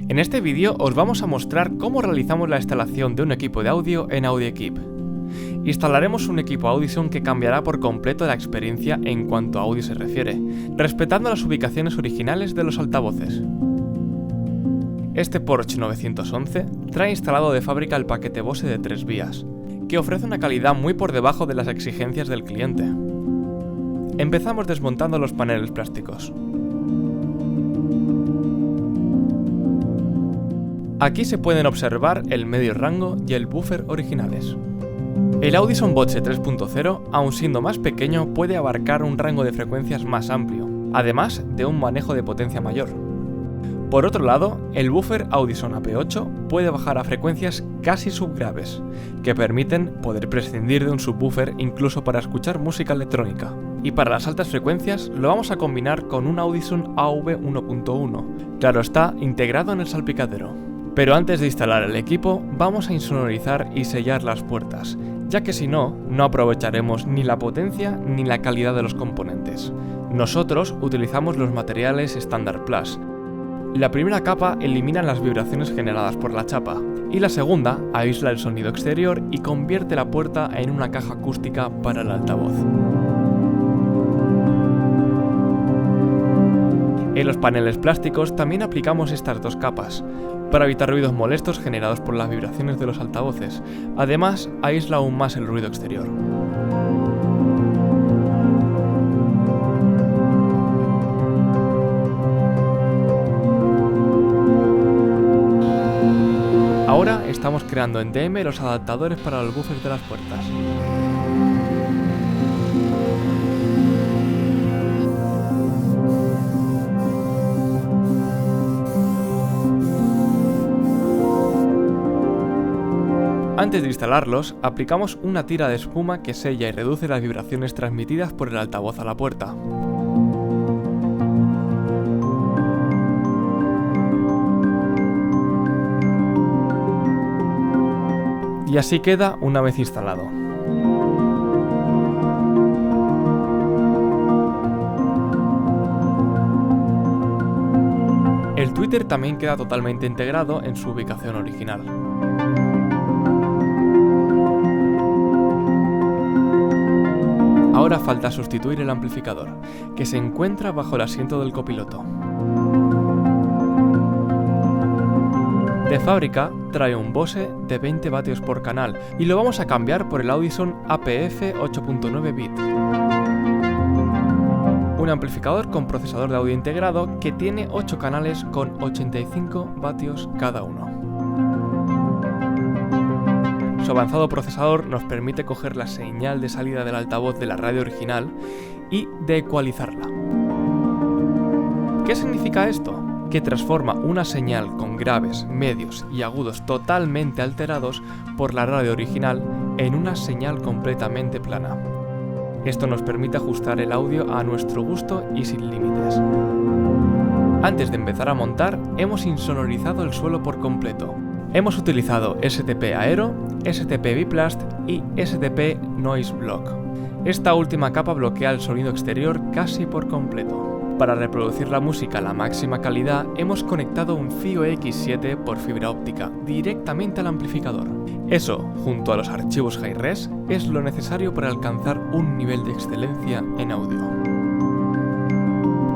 En este vídeo os vamos a mostrar cómo realizamos la instalación de un equipo de audio en AudioEquip. Instalaremos un equipo Audison que cambiará por completo la experiencia en cuanto a audio se refiere, respetando las ubicaciones originales de los altavoces. Este Porsche 911 trae instalado de fábrica el paquete Bose de 3 vías, que ofrece una calidad muy por debajo de las exigencias del cliente. Empezamos desmontando los paneles plásticos. Aquí se pueden observar el medio rango y el buffer originales. El Audison Bose 3.0, aun siendo más pequeño, puede abarcar un rango de frecuencias más amplio, además de un manejo de potencia mayor. Por otro lado, el buffer Audison AP8 puede bajar a frecuencias casi subgraves, que permiten poder prescindir de un subwoofer incluso para escuchar música electrónica. Y para las altas frecuencias lo vamos a combinar con un Audison AV 1.1, claro está, integrado en el salpicadero. Pero antes de instalar el equipo, vamos a insonorizar y sellar las puertas, ya que si no, no aprovecharemos ni la potencia ni la calidad de los componentes. Nosotros utilizamos los materiales Standard Plus. La primera capa elimina las vibraciones generadas por la chapa, y la segunda aísla el sonido exterior y convierte la puerta en una caja acústica para el altavoz. En los paneles plásticos también aplicamos estas dos capas, para evitar ruidos molestos generados por las vibraciones de los altavoces. Además, aísla aún más el ruido exterior. Ahora estamos creando en DM los adaptadores para los buffers de las puertas. Antes de instalarlos, aplicamos una tira de espuma que sella y reduce las vibraciones transmitidas por el altavoz a la puerta. Y así queda una vez instalado. El tweeter también queda totalmente integrado en su ubicación original. Ahora falta sustituir el amplificador, que se encuentra bajo el asiento del copiloto. De fábrica trae un Bose de 20 vatios por canal y lo vamos a cambiar por el Audison APF 8.9 bit. Un amplificador con procesador de audio integrado que tiene 8 canales con 85 vatios cada uno. Su avanzado procesador nos permite coger la señal de salida del altavoz de la radio original y de ecualizarla. ¿Qué significa esto? Que transforma una señal con graves, medios y agudos totalmente alterados por la radio original en una señal completamente plana. Esto nos permite ajustar el audio a nuestro gusto y sin límites. Antes de empezar a montar, hemos insonorizado el suelo por completo. Hemos utilizado STP Aero, STP Biplast y STP Noise Block. Esta última capa bloquea el sonido exterior casi por completo. Para reproducir la música a la máxima calidad, hemos conectado un Fio X7 por fibra óptica directamente al amplificador. Eso, junto a los archivos Hi-Res, es lo necesario para alcanzar un nivel de excelencia en audio.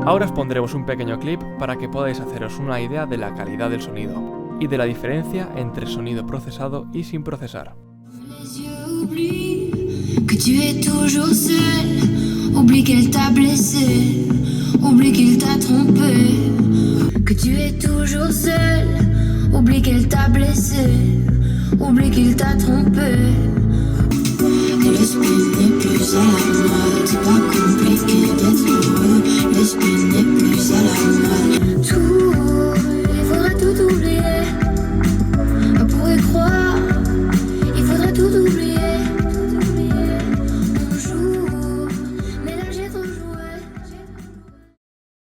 Ahora os pondremos un pequeño clip para que podáis haceros una idea de la calidad del sonido y de la diferencia entre sonido procesado y sin procesar. Oublie qu'elle t'a blessé, oublie qu'il t'a trompé, que tu es toujours seul, oublie qu'elle t'a blessé, oublie qu'il t'a trompé, que l'esprit n'est plus à la mode, c'est pas compliqué d'être heureux, l'esprit n'est